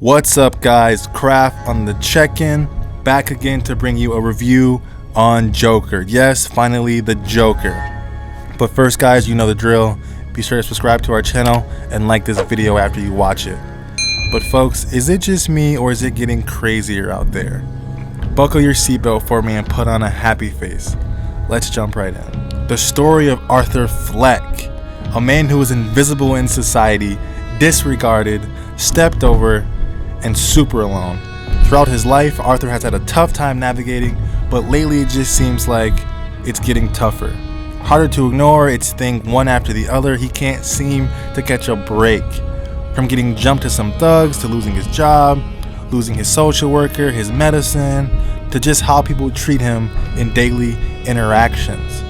What's up, guys? Craft on the check-in, back again to bring you a review on Joker. Yes, finally the Joker. But first, guys, you know the drill. Be sure to subscribe to our channel and like this video after you watch it. But folks, is it just me or is it getting crazier out there? Buckle your seatbelt for me and put on a happy face. Let's jump right in. The story of Arthur Fleck, a man who was invisible in society, disregarded, stepped over, and super alone. Throughout his life, Arthur has had a tough time navigating, but lately it just seems like it's getting tougher. Harder to ignore, it's thing one after the other. He can't seem to catch a break. From getting jumped to some thugs, to losing his job, losing his social worker, his medicine, to just how people treat him in daily interactions.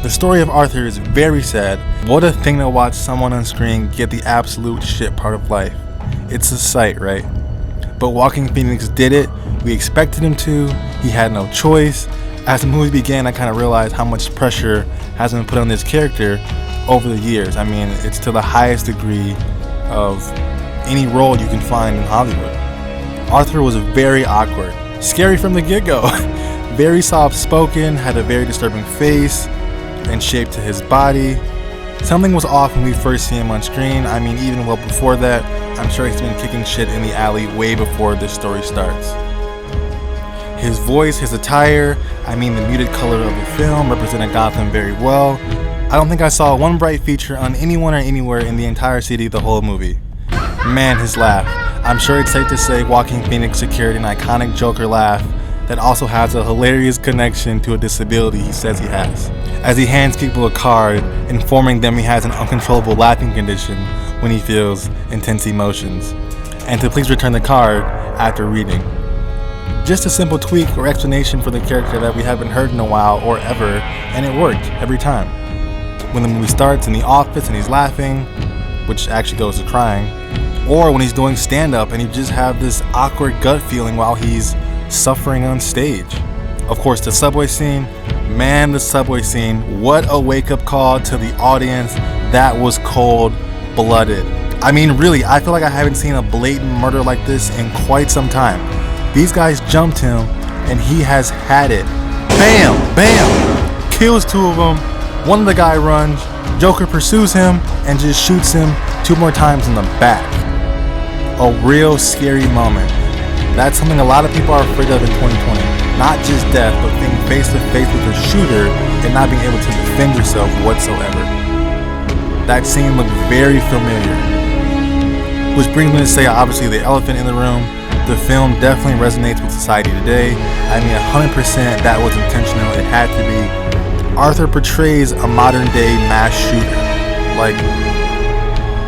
The story of Arthur is very sad. What a thing to watch someone on screen get the absolute shit part of life. It's a sight, right? But Joaquin Phoenix did it. We expected him to. He had no choice. As the movie began, I kind of realized how much pressure has been put on this character over the years. I mean, it's to the highest degree of any role you can find in Hollywood. Arthur was very awkward, scary from the get-go. Very soft-spoken, had a very disturbing face and shape to his body. Something was off when we first see him on screen. I mean, even well before that, I'm sure he's been kicking shit in the alley way before this story starts. His voice, his attire, I mean the muted color of the film represented Gotham very well. I don't think I saw one bright feature on anyone or anywhere in the entire city the whole movie. Man, his laugh. I'm sure it's safe to say Joaquin Phoenix secured an iconic Joker laugh that also has a hilarious connection to a disability he says he has, as he hands people a card informing them he has an uncontrollable laughing condition when he feels intense emotions, and to please return the card after reading. Just a simple tweak or explanation for the character that we haven't heard in a while or ever, and it worked every time. When the movie starts in the office and he's laughing, which actually goes to crying, or when he's doing stand-up and you just have this awkward gut feeling while he's suffering on stage. Of course, the subway scene, man, the subway scene, what a wake-up call to the audience. That was cold-blooded. I mean, really, I feel like I haven't seen a blatant murder like this in quite some time. These guys jumped him and he has had it. Bam, bam, kills two of them. One of the guy runs, Joker pursues him and just shoots him 2 more times in the back. A real scary moment. That's something a lot of people are afraid of in 2020. Not just death, but being face to face with a shooter and not being able to defend yourself whatsoever. That scene looked very familiar. Which brings me to say, obviously, the elephant in the room. The film definitely resonates with society today. I mean, 100% that was intentional. It had to be. Arthur portrays a modern day mass shooter. Like,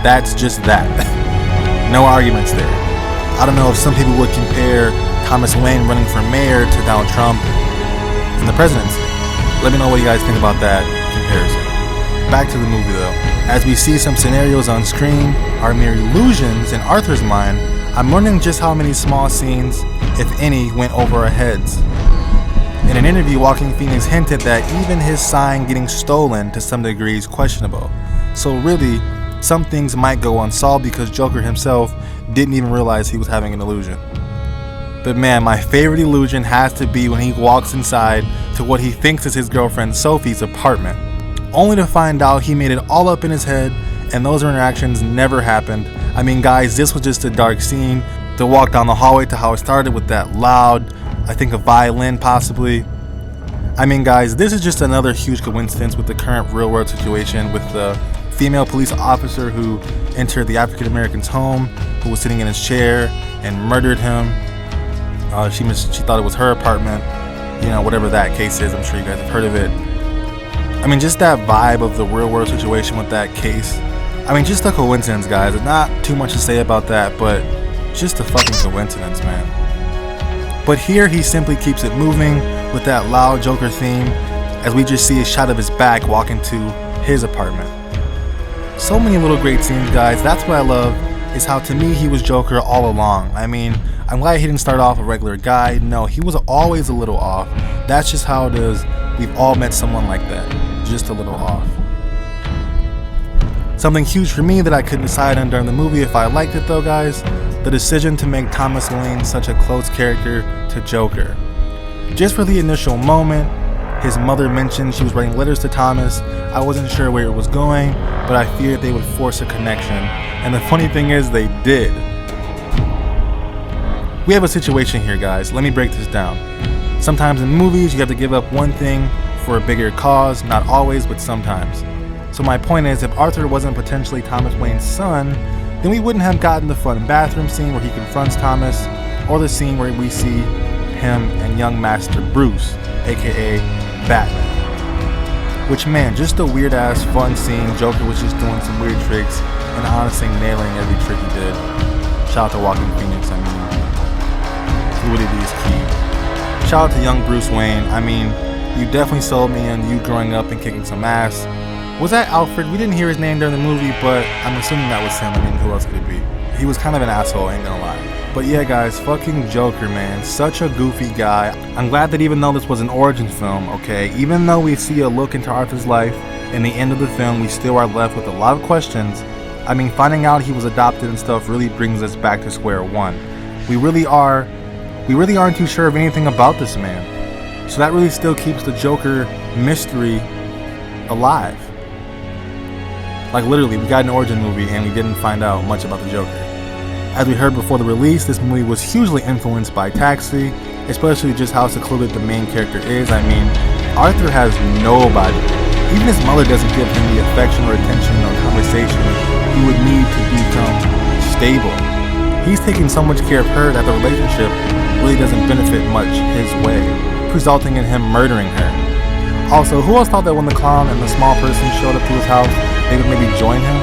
that's just that. No arguments there. I don't know if some people would compare Thomas Wayne running for mayor to Donald Trump in the presidency. Let me know what you guys think about that comparison. Back to the movie though. As we see some scenarios on screen are mere illusions in Arthur's mind, I'm wondering just how many small scenes, if any, went over our heads. In an interview, Joaquin Phoenix hinted that even his sign getting stolen to some degree is questionable. So really, some things might go unsolved because Joker himself didn't even realize he was having an illusion. But man, my favorite illusion has to be when he walks inside to what he thinks is his girlfriend Sophie's apartment, only to find out he made it all up in his head and those interactions never happened. I mean, guys, this was just a dark scene. To walk down the hallway to how it started with that loud, I think a violin possibly. I mean, guys, this is just another huge coincidence with the current real world situation with the female police officer who entered the African American's home, who was sitting in his chair and murdered him. She thought it was her apartment, you know, whatever that case is. I'm sure you guys have heard of it. I mean, just that vibe of the real world situation with that case. I mean, just a coincidence, guys. Not too much to say about that, but just a fucking coincidence, man. But here he simply keeps it moving with that loud Joker theme as we just see a shot of his back walking to his apartment. So many little great scenes, guys. That's what I love, is how to me he was Joker all along. I mean, I'm glad he didn't start off a regular guy. No, he was always a little off. That's just how it is. We've all met someone like that, just a little off. Something huge for me that I couldn't decide on during the movie if I liked it though, guys, the decision to make Thomas Wayne such a close character to Joker. Just for the initial moment, his mother mentioned she was writing letters to Thomas. I wasn't sure where it was going, but I feared they would force a connection. And the funny thing is, they did. We have a situation here, guys. Let me break this down. Sometimes in movies, you have to give up one thing for a bigger cause. Not always, but sometimes. So my point is, if Arthur wasn't potentially Thomas Wayne's son, then we wouldn't have gotten the fun bathroom scene where he confronts Thomas, or the scene where we see him and young Master Bruce, aka Batman. Which, man, just a weird ass fun scene. Joker was just doing some weird tricks and honestly nailing every trick he did. Shout out to Joaquin Phoenix, I mean, fluidity is key. Shout out to young Bruce Wayne. I mean, you definitely sold me on you growing up and kicking some ass. Was that Alfred? We didn't hear his name during the movie, but I'm assuming that was him. I mean, who else could it be? He was kind of an asshole, ain't gonna lie. But yeah, guys, fucking Joker, man. Such a goofy guy. I'm glad that even though this was an origin film, okay, even though we see a look into Arthur's life in the end of the film, we still are left with a lot of questions. I mean, finding out he was adopted and stuff really brings us back to square one. We really aren't too sure of anything about this man. So that really still keeps the Joker mystery alive. Like literally, we got an origin movie and we didn't find out much about the Joker. As we heard before the release, this movie was hugely influenced by Taxi, especially just how secluded the main character is. I mean, Arthur has nobody. Even his mother doesn't give him the affection or attention or conversation he would need to become stable. He's taking so much care of her that the relationship really doesn't benefit much his way, resulting in him murdering her. Also, who else thought that when the clown and the small person showed up to his house, they would maybe join him?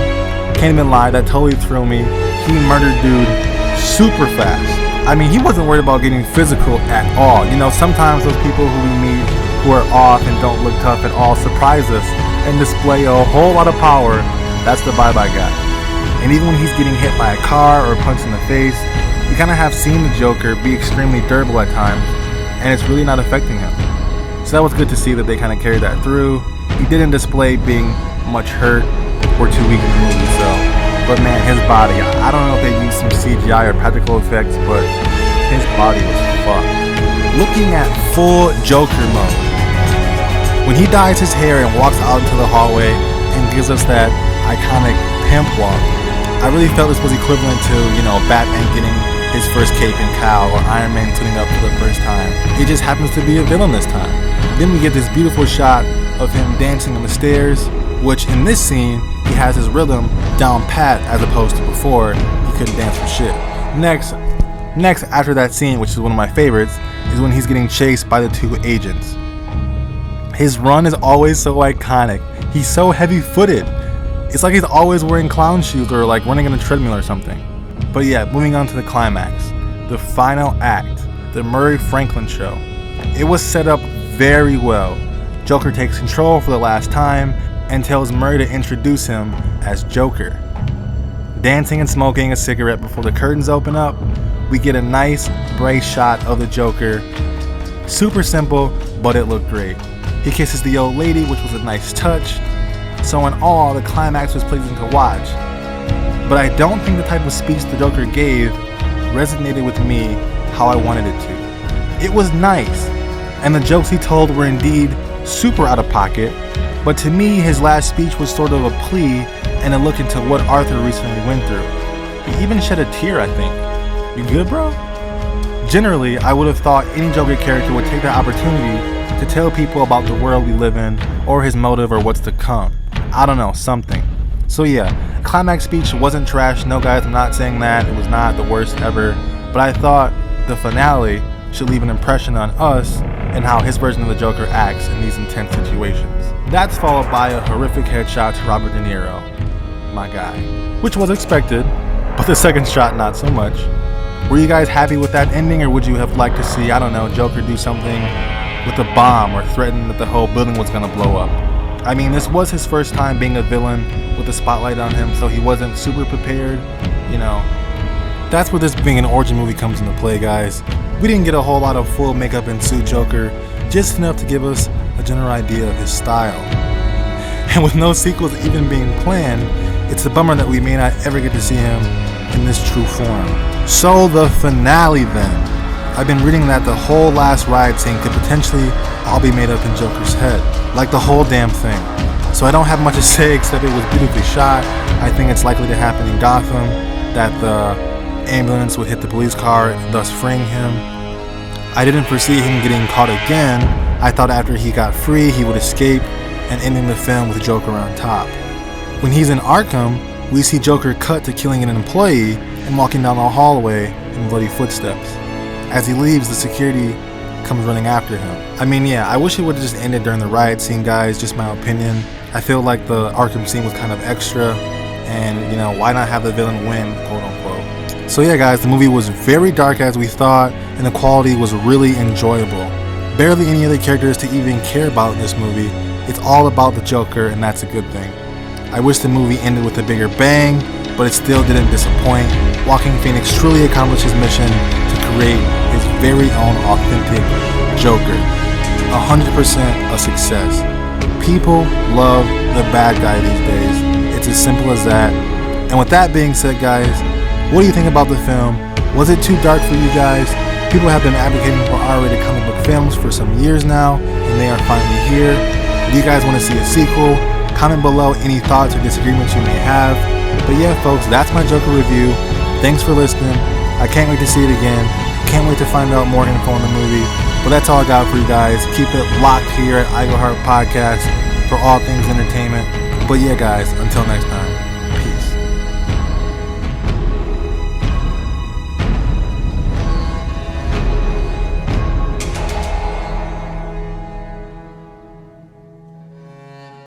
Can't even lie, that totally threw me. He murdered dude super fast. I mean, he wasn't worried about getting physical at all. You know, sometimes those people who we meet who are off and don't look tough at all surprise us and display a whole lot of power. That's the vibe I got. And even when he's getting hit by a car or punched in the face, we kind of have seen the Joker be extremely durable at times, and it's really not affecting him. So that was good to see that they kind of carried that through. He didn't display being much hurt or too weak in the movie, so. But man, his body, I don't know if they used some CGI or practical effects, but his body was fucked. Looking at full Joker mode, when he dyes his hair and walks out into the hallway and gives us that iconic pimp walk, I really felt this was equivalent to, you know, Batman getting his first cape and cowl, or Iron Man tuning up for the first time. It just happens to be a villain this time. Then we get this beautiful shot of him dancing on the stairs, which in this scene, he has his rhythm down pat as opposed to before, he couldn't dance for shit. Next after that scene, which is one of my favorites, is when he's getting chased by the two agents. His run is always so iconic. He's so heavy-footed. It's like he's always wearing clown shoes or like running on a treadmill or something. But yeah, moving on to the climax. The final act, the Murray Franklin show. It was set up very well. Joker takes control for the last time and tells Murray to introduce him as Joker. Dancing and smoking a cigarette before the curtains open up, we get a nice, bright shot of the Joker. Super simple, but it looked great. He kisses the old lady, which was a nice touch. So in all, the climax was pleasing to watch. But I don't think the type of speech the Joker gave resonated with me how I wanted it to. It was nice, and the jokes he told were indeed super out of pocket, but to me his last speech was sort of a plea and a look into what Arthur recently went through. He even shed a tear, I think. You good, bro? Generally, I would have thought any Joker character would take that opportunity to tell people about the world we live in, or his motive, or what's to come. I don't know, something. So yeah, climax speech wasn't trash. No guys, I'm not saying that. It was not the worst ever. But I thought the finale should leave an impression on us and how his version of the Joker acts in these intense situations. That's followed by a horrific headshot to Robert De Niro, my guy. Which was expected, but the second shot not so much. Were you guys happy with that ending, or would you have liked to see, I don't know, Joker do something with a bomb or threaten that the whole building was gonna blow up? I mean, this was his first time being a villain with the spotlight on him, so he wasn't super prepared, you know. That's where this being an origin movie comes into play, guys. We didn't get a whole lot of full makeup and suit Joker, just enough to give us a general idea of his style. And with no sequels even being planned, it's a bummer that we may not ever get to see him in this true form. So the finale then. I've been reading that the whole last riot scene could potentially all be made up in Joker's head. Like the whole damn thing. So I don't have much to say except it was beautifully shot. I think it's likely to happen in Gotham, that the ambulance would hit the police car, thus freeing him. I didn't foresee him getting caught again. I thought after he got free, he would escape and ending the film with Joker on top. When he's in Arkham, we see Joker cut to killing an employee and walking down the hallway in bloody footsteps. As he leaves, the security comes running after him. I mean, yeah, I wish it would have just ended during the riot scene, guys, just my opinion. I feel like the Arkham scene was kind of extra, and, you know, why not have the villain win, quote unquote. So yeah, guys, the movie was very dark as we thought, and the quality was really enjoyable. Barely any other characters to even care about in this movie. It's all about the Joker, and that's a good thing. I wish the movie ended with a bigger bang, but it still didn't disappoint. Joaquin Phoenix truly accomplished his mission to create his very own authentic Joker. 100% a success. People love the bad guy these days. It's as simple as that. And with that being said, guys, what do you think about the film? Was it too dark for you guys? People have been advocating for R-rated comic book films for some years now, and they are finally here. Do you guys want to see a sequel? Comment below any thoughts or disagreements you may have. But yeah, folks, that's my Joker review. Thanks for listening. I can't wait to see it again. Can't wait to find out more info on the movie. But that's all I got for you guys. Keep it locked here at Eagle Heart Podcast for all things entertainment. But yeah, guys, until next time.